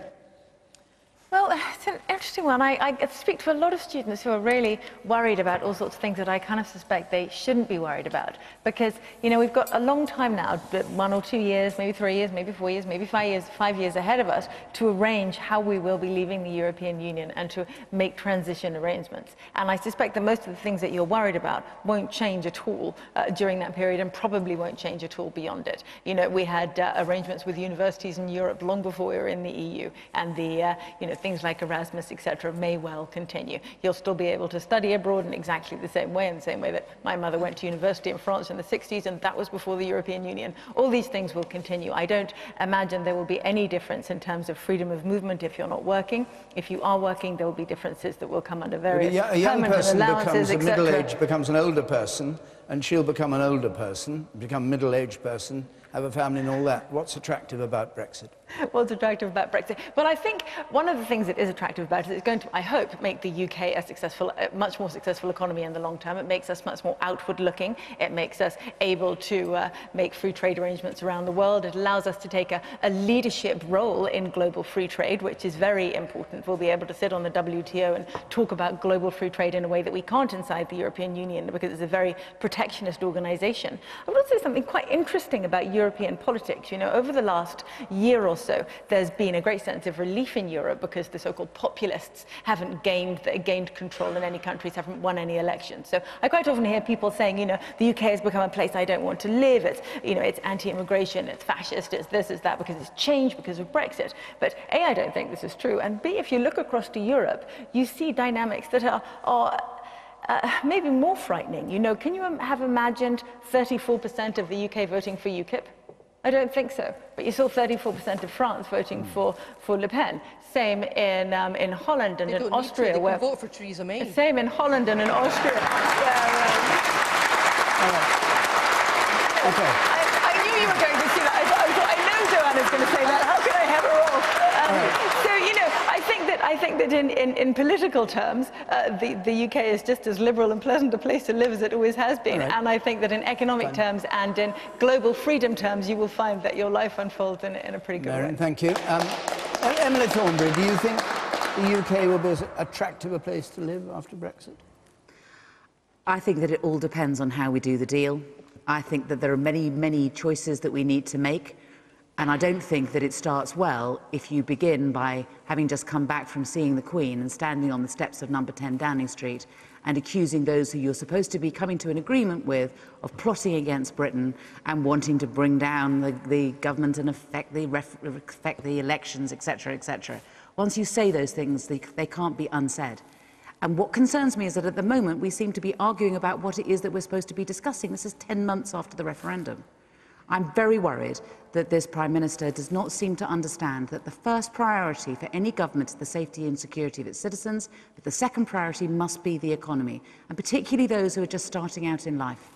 Well, it's an interesting one. I speak to a lot of students who are really worried about all sorts of things that I kind of suspect they shouldn't be worried about. Because, you know, we've got a long time now, 1 or 2 years, maybe 3 years, maybe 4 years, maybe 5 years ahead of us to arrange how we will be leaving the European Union and to make transition arrangements. And I suspect that most of the things that you're worried about won't change at all during that period, and probably won't change at all beyond it. You know, we had arrangements with universities in Europe long before we were in the EU, and the, you know, things like Erasmus, etc., may well continue. You'll still be able to study abroad in exactly the same way that my mother went to university in France in the 60s, and that was before the European Union. All these things will continue. I don't imagine there will be any difference in terms of freedom of movement if you're not working. If you are working, there will be differences that will come under various A young person allowances, becomes a middle-aged, becomes an older person, and she'll become an older person, become a middle-aged person, have a family and all that. What's attractive about Brexit? What's attractive about Brexit? Well, I think one of the things that is attractive about it is going to, I hope, make the UK a much more successful economy in the long term. It makes us much more outward-looking. It makes us able to make free trade arrangements around the world. It allows us to take a leadership role in global free trade, which is very important. We'll be able to sit on the WTO and talk about global free trade in a way that we can't inside the European Union, because it's a very protectionist organization. I would say something quite interesting about European politics. You know, over the last year or so, there's been a great sense of relief in Europe because the so-called populists haven't gained control in any countries, haven't won any elections. So I quite often hear people saying, you know, the UK has become a place I don't want to live. It's, you know, it's anti-immigration, it's fascist, it's this, it's that, because it's changed because of Brexit. But A, I don't think this is true, and B, if you look across to Europe, you see dynamics that are maybe more frightening. You know, can you have imagined 34% of the UK voting for UKIP? I don't think so. But you saw 34% of France voting for Le Pen. Same in Holland and in Austria. They can vote for Theresa May. Same in Holland and in Austria. Okay. I knew you were going to see that. I know Joanna's going to say that. How can I have her all? So, you know, I think that in political terms, the UK is just as liberal and pleasant a place to live as it always has been. Right. And I think that in economic terms and in global freedom terms, you will find that your life unfolds in a pretty good way. Thank you. Emily Thornberry, do you think the UK will be as attractive a place to live after Brexit? I think that it all depends on how we do the deal. I think that there are many, many choices that we need to make. And I don't think that it starts well if you begin by having just come back from seeing the Queen and standing on the steps of number 10 Downing Street and accusing those who you're supposed to be coming to an agreement with of plotting against Britain and wanting to bring down the government and affect the elections, etc., etc. Once you say those things, they can't be unsaid. And what concerns me is that at the moment we seem to be arguing about what it is that we're supposed to be discussing. This is 10 months after the referendum. I'm very worried that this Prime Minister does not seem to understand that the first priority for any government is the safety and security of its citizens, but the second priority must be the economy, and particularly those who are just starting out in life,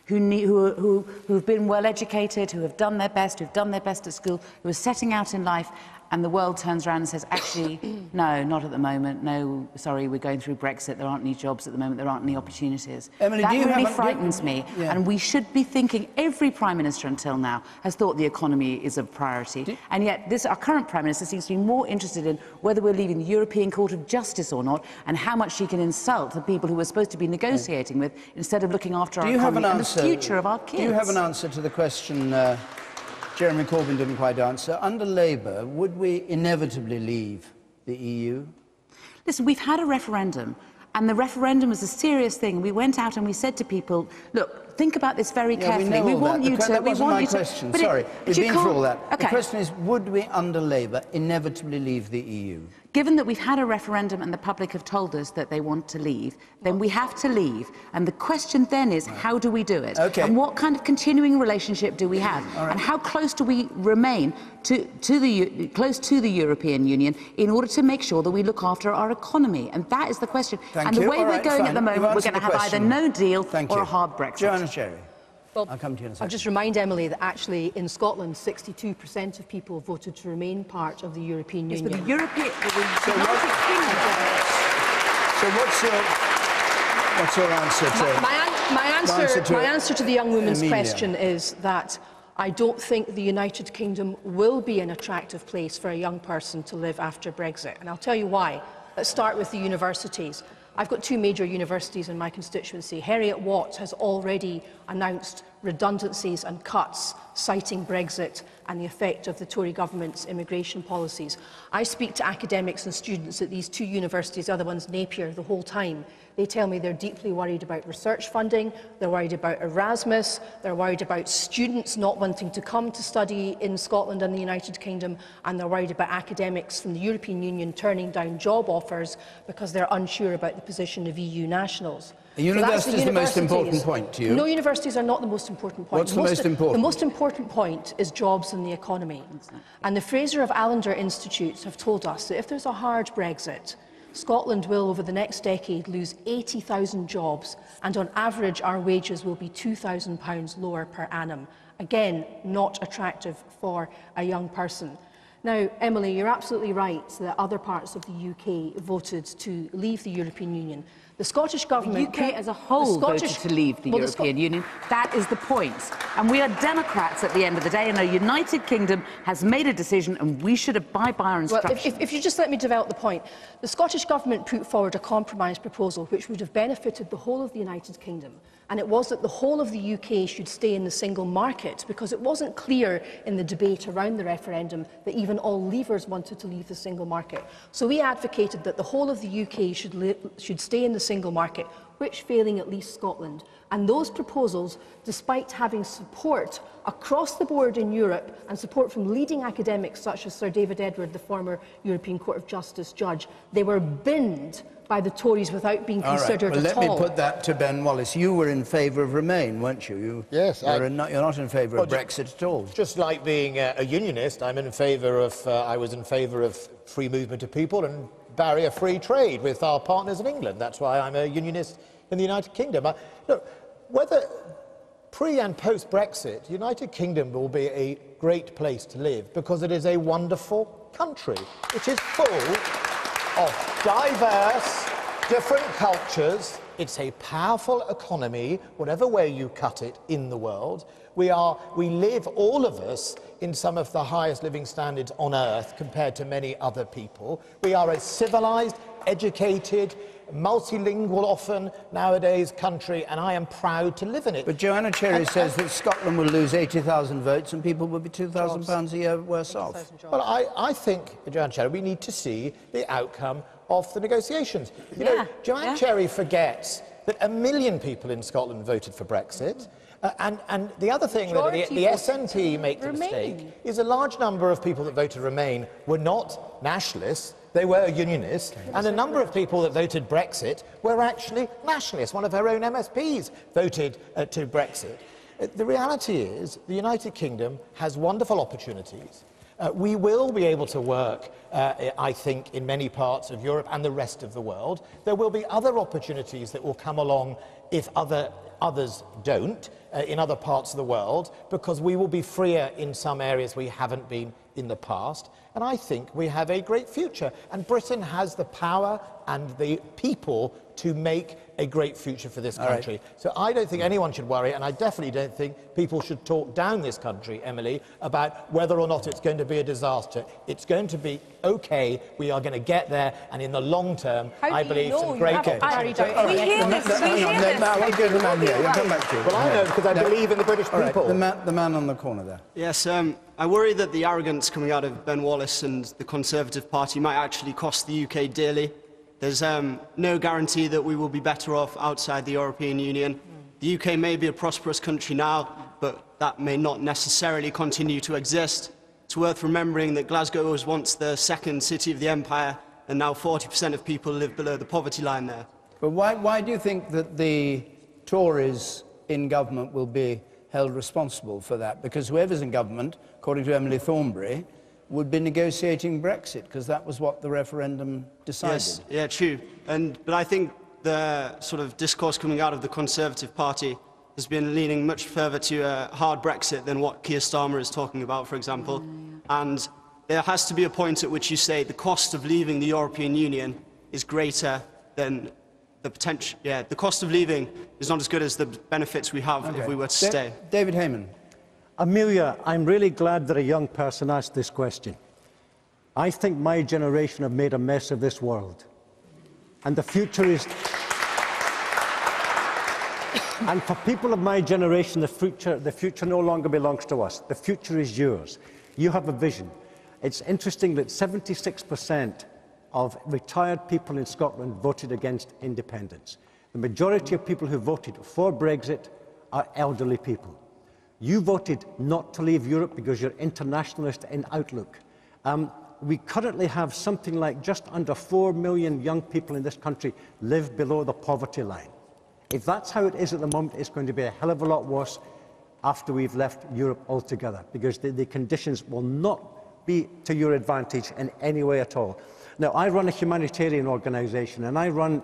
who've been well educated, who have done their best, who've done their best at school, who are setting out in life, and the world turns around and says, actually, no, not at the moment. No, sorry, we're going through Brexit. There aren't any jobs at the moment. There aren't any opportunities. Emily, that really frightens me. Yeah. And we should be thinking, every Prime Minister until now has thought the economy is a priority. And yet our current Prime Minister seems to be more interested in whether we're leaving the European Court of Justice or not, and how much she can insult the people who we're supposed to be negotiating with, instead of looking after our economy and the future of our kids. Do you have an answer to the question Jeremy Corbyn didn't quite answer? Under Labour, would we inevitably leave the EU? Listen, we've had a referendum, and the referendum was a serious thing. We went out and we said to people, look, think about this very carefully. We know we all want that. you to. That we wasn't want my you to. question. But Sorry, we've been through all that. Okay. The question is, would we, under Labour, inevitably leave the EU? Given that we've had a referendum and the public have told us that they want to leave, then we have to leave. And the question then is, how do we do it? Okay. And what kind of continuing relationship do we have? All right. And how close do we remain close to the European Union in order to make sure that we look after our economy? And that is the question. Thank the you. way All we're right, going fine. at the moment, You've we're going to answered the have either question. no deal Thank or you. a hard Brexit. Joanna Cherry. Well, I'll come to you in a second. I'll just remind Emily that actually in Scotland, 62% of people voted to remain part of the European Union. But the European... So what's your answer to... My answer to the young woman's Emilia. question is that I don't think the United Kingdom will be an attractive place for a young person to live after Brexit. And I'll tell you why. Let's start with the universities. I've got two major universities in my constituency. Heriot-Watt has already announced redundancies and cuts, citing Brexit and the effect of the Tory government's immigration policies. I speak to academics and students at these two universities, the other one's Napier, the whole time. They tell me they're deeply worried about research funding, they're worried about Erasmus, they're worried about students not wanting to come to study in Scotland and the United Kingdom, and they're worried about academics from the European Union turning down job offers because they're unsure about the position of EU nationals. The university is the most important point to you? No, universities are not the most important point. What's the most important? The most important point is jobs in the economy. And the Fraser of Allender Institutes have told us that if there's a hard Brexit, Scotland will, over the next decade, lose 80,000 jobs, and on average our wages will be £2,000 lower per annum. Again, not attractive for a young person. Now, Emily, you're absolutely right that other parts of the UK voted to leave the European Union. The Scottish Government... The UK as a whole voted to leave the European Union. That is the point. And we are democrats at the end of the day, and the United Kingdom has made a decision, and we should abide by our instructions. Well, if you just let me develop the point. The Scottish Government put forward a compromise proposal which would have benefited the whole of the United Kingdom. And it was that the whole of the UK should stay in the single market, because it wasn't clear in the debate around the referendum that even all leavers wanted to leave the single market. So we advocated that the whole of the UK should stay in the single market, which failing at least Scotland. And those proposals, despite having support across the board in Europe and support from leading academics such as Sir David Edward, the former European Court of Justice judge, they were binned by the Tories without being considered at all. Let me put that to Ben Wallace. You were in favour of Remain, weren't you? Yes. You're not in favour of Brexit at all. Just like being a unionist, I was in favour of free movement of people and barrier-free trade with our partners in England. That's why I'm a unionist in the United Kingdom. Look, whether pre- and post-Brexit, the United Kingdom will be a great place to live because it is a wonderful country. It is full of diverse, different cultures. It's a powerful economy, whatever way you cut it, in the world. We live, all of us, in some of the highest living standards on earth compared to many other people. We are a civilized, educated, multilingual often nowadays country, and I am proud to live in it. But Joanna Cherry says that Scotland will lose 80,000 votes and people will be £2,000 a year worse off. Well, I think, Joanna Cherry, we need to see the outcome of the negotiations. You know, Joanna Cherry forgets that 1 million people in Scotland voted for Brexit. And the other thing that the SNP make the mistake is a large number of people that voted Remain were not nationalists, they were unionists, and a number of people that voted Brexit were actually nationalists. One of her own MSPs voted to Brexit. The reality is the United Kingdom has wonderful opportunities. We will be able to work, I think, in many parts of Europe and the rest of the world. There will be other opportunities that will come along if others don't, in other parts of the world, because we will be freer in some areas we haven't been in the past. And I think we have a great future. And Britain has the power and the people to make a great future for this country. So I don't think anyone should worry, and I definitely don't think people should talk down this country, Emily, about whether or not it's going to be a disaster. It's going to be okay. We are going to get there, and in the long term, I believe some great opportunities. Well, I know because I believe in the British people. The man on the corner there. Yes, I worry that the arrogance coming out of Ben Wallace and the Conservative Party might actually cost the UK dearly. There's no guarantee that we will be better off outside the European Union. The UK may be a prosperous country now, but that may not necessarily continue to exist. It's worth remembering that Glasgow was once the second city of the empire, and now 40% of people live below the poverty line there. But why do you think that the Tories in government will be held responsible for that? Because whoever's in government, according to Emily Thornberry, would be negotiating Brexit, because that was what the referendum decided. Yes, yeah, true. But I think the sort of discourse coming out of the Conservative Party has been leaning much further to a hard Brexit than what Keir Starmer is talking about, for example. And there has to be a point at which you say the cost of leaving the European Union is greater than the potential. Yeah, the cost of leaving is not as good as the benefits we have if we were to stay. David Hayman. Amelia, I'm really glad that a young person asked this question. I think my generation have made a mess of this world. And the future is... And for people of my generation, the future no longer belongs to us. The future is yours. You have a vision. It's interesting that 76% of retired people in Scotland voted against independence. The majority of people who voted for Brexit are elderly people. You voted not to leave Europe because you're internationalist in outlook. We currently have something like just under 4 million young people in this country live below the poverty line. If that's how it is at the moment, it's going to be a hell of a lot worse after we've left Europe altogether, because the conditions will not be to your advantage in any way at all. Now, I run a humanitarian organisation, and I run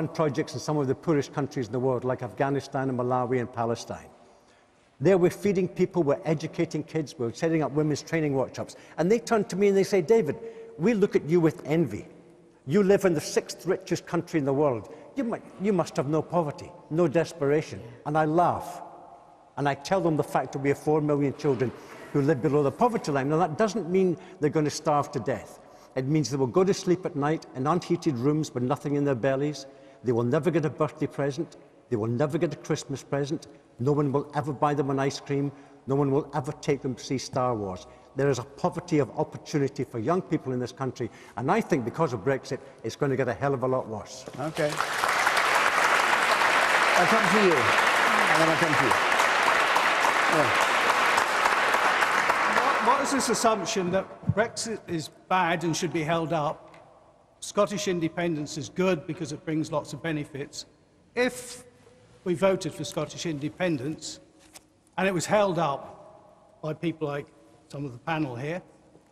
projects in some of the poorest countries in the world, like Afghanistan and Malawi and Palestine. There we're feeding people, we're educating kids, we're setting up women's training workshops. And they turn to me and they say, David, we look at you with envy. You live in the 6th richest country in the world. You must have no poverty, no desperation. And I laugh. And I tell them the fact that we have 4 million children who live below the poverty line. Now, that doesn't mean they're going to starve to death. It means they will go to sleep at night in unheated rooms with nothing in their bellies. They will never get a birthday present. They will never get a Christmas present. No one will ever buy them an ice cream. No one will ever take them to see Star Wars. There is a poverty of opportunity for young people in this country, and I think because of Brexit, it's going to get a hell of a lot worse. Okay. I'll come to you, and then I'll come to you. Yeah. What is this assumption that Brexit is bad and should be held up? Scottish independence is good because it brings lots of benefits. If we voted for Scottish independence and it was held up by people like some of the panel here,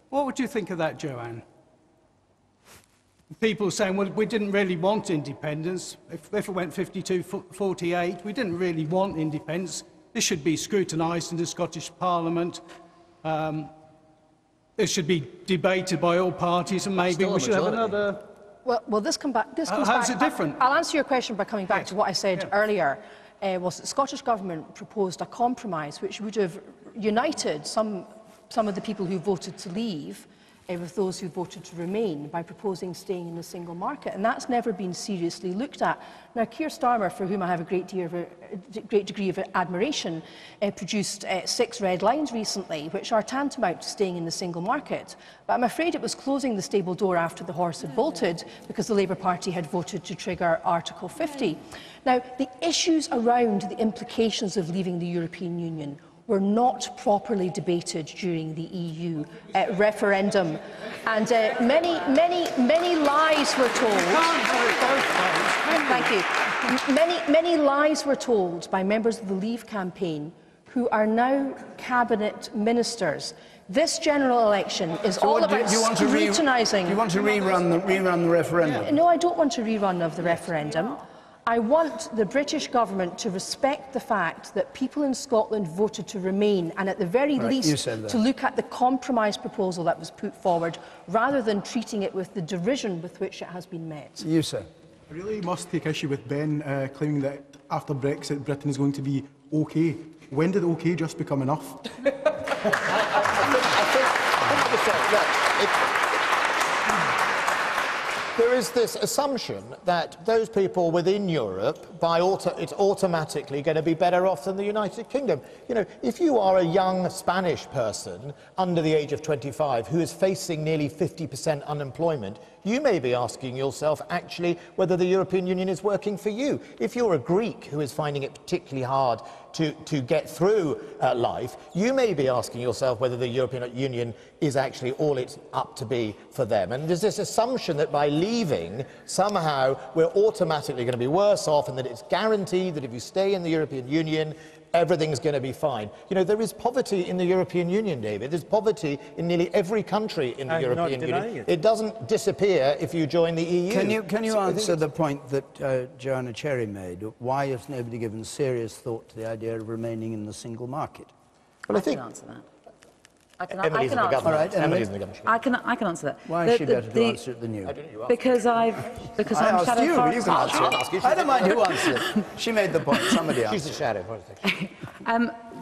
what would you think of that, Joanne? People saying, well, we didn't really want independence. If it went 52-48, we didn't really want independence. This should be scrutinised in the Scottish Parliament. It should be debated by all parties, and maybe we should have another... Well, this comes back... How's it different? I'll answer your question by coming back to what I said earlier. Was that the Scottish Government proposed a compromise which would have united some of the people who voted to leave with those who voted to remain by proposing staying in the single market, and that's never been seriously looked at. Now, Keir Starmer, for whom I have a great degree of admiration, produced 6 red lines recently, which are tantamount to staying in the single market. But I'm afraid it was closing the stable door after the horse had bolted, because the Labour Party had voted to trigger Article 50. Now, the issues around the implications of leaving the European Union were not properly debated during the EU referendum, and many lies were told. Thank you. Many lies were told by members of the Leave campaign, who are now cabinet ministers. This general election is all about scrutinising. Do you want to rerun the referendum? No, I don't want a rerun of the referendum. I want the British government to respect the fact that people in Scotland voted to remain, and at the very least to look at the compromise proposal that was put forward, rather than treating it with the derision with which it has been met. You, sir. I really must take issue with Ben claiming that after Brexit, Britain is going to be OK. When did OK just become enough? There is this assumption that those people within Europe, it's automatically going to be better off than the United Kingdom. You know, if you are a young Spanish person under the age of 25 who is facing nearly 50% unemployment, You may be asking yourself, actually, whether the European Union is working for you. If you're a Greek who is finding it particularly hard to get through life, you may be asking yourself whether the European Union is actually all it's up to be for them. And there's this assumption that by leaving, somehow we're automatically going to be worse off, and that it's guaranteed that if you stay in the European Union, everything's going to be fine. You know, there is poverty in the European Union, David. There's poverty in nearly every country in the European Union. It doesn't disappear if you join the EU. Can you answer the point that Joanna Cherry made? Why has nobody given serious thought to the idea of remaining in the single market? Well, I can answer that. I can Emily's in the answer government. that. Emily's in the government. I can answer that. Why is she better to answer it than you? Because I'm I shadow asked you, forest. you can answer it. I don't mind who answers it. She made the point, somebody else. She's the shadow.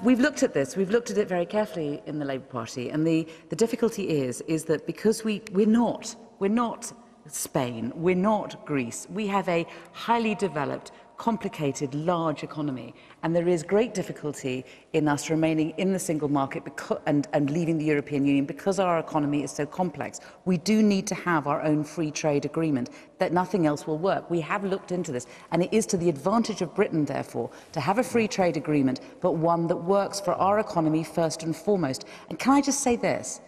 We've looked at this. We've looked at it very carefully in the Labour Party, and the difficulty is that because we're not Spain, we're not Greece. We have a highly developed, complicated, large economy, and there is great difficulty in us remaining in the single market and leaving the European Union because our economy is so complex. We do need to have our own free trade agreement, that nothing else will work. We have looked into this, and it is to the advantage of Britain, therefore, to have a free trade agreement, but one that works for our economy first and foremost. And can I just say this?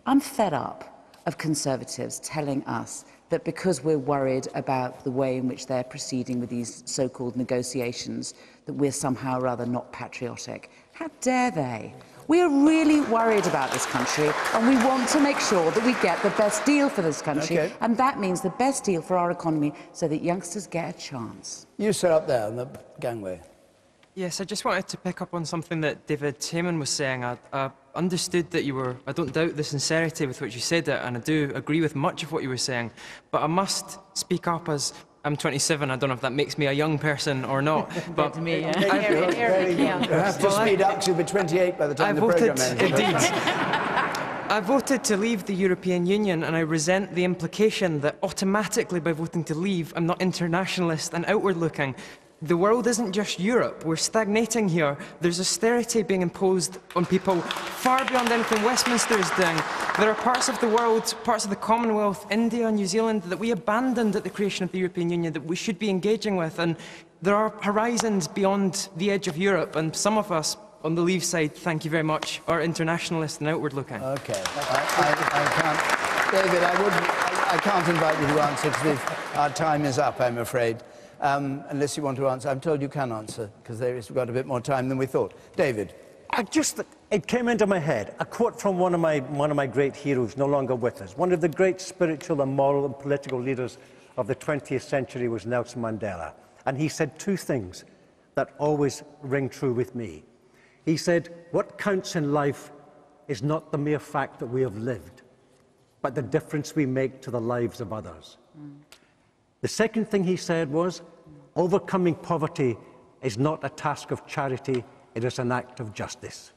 I'm fed up of Conservatives telling us that because we're worried about the way in which they're proceeding with these so-called negotiations, that we're somehow rather not patriotic. How dare they? We are really worried about this country, and we want to make sure that we get the best deal for this country, and that means the best deal for our economy so that youngsters get a chance. You sit up there on the gangway. Yes, I just wanted to pick up on something that David Tayman was saying. I understood that you were, I don't doubt the sincerity with which you said it, and I do agree with much of what you were saying, but I must speak up as I'm 27. I don't know if that makes me a young person or not. But to me, yeah. You have to speed up to be 28 by the time the programme ends. Indeed. I voted to leave the European Union, and I resent the implication that automatically by voting to leave, I'm not internationalist and outward-looking. The world isn't just Europe. We're stagnating here. There's austerity being imposed on people far beyond anything Westminster is doing. There are parts of the world, parts of the Commonwealth, India, New Zealand, that we abandoned at the creation of the European Union that we should be engaging with. And there are horizons beyond the edge of Europe, and some of us on the Leave side, thank you very much, are internationalist and outward-looking. Okay. I can't, David, I can't invite you to answer because our time is up, I'm afraid. Unless you want to answer. I'm told you can answer, because we've got a bit more time than we thought. David. It came into my head, a quote from one of my great heroes, no longer with us. One of the great spiritual and moral and political leaders of the 20th century was Nelson Mandela. And he said two things that always ring true with me. He said, what counts in life is not the mere fact that we have lived, but the difference we make to the lives of others. The second thing he said was, overcoming poverty is not a task of charity, it is an act of justice.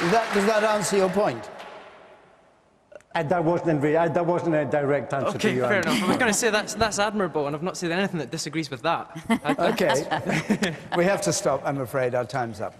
Does that answer your point? That wasn't a direct answer to you. Okay, fair enough. I was going to say that's admirable, and I've not said anything that disagrees with that. Okay. We have to stop, I'm afraid. Our time's up.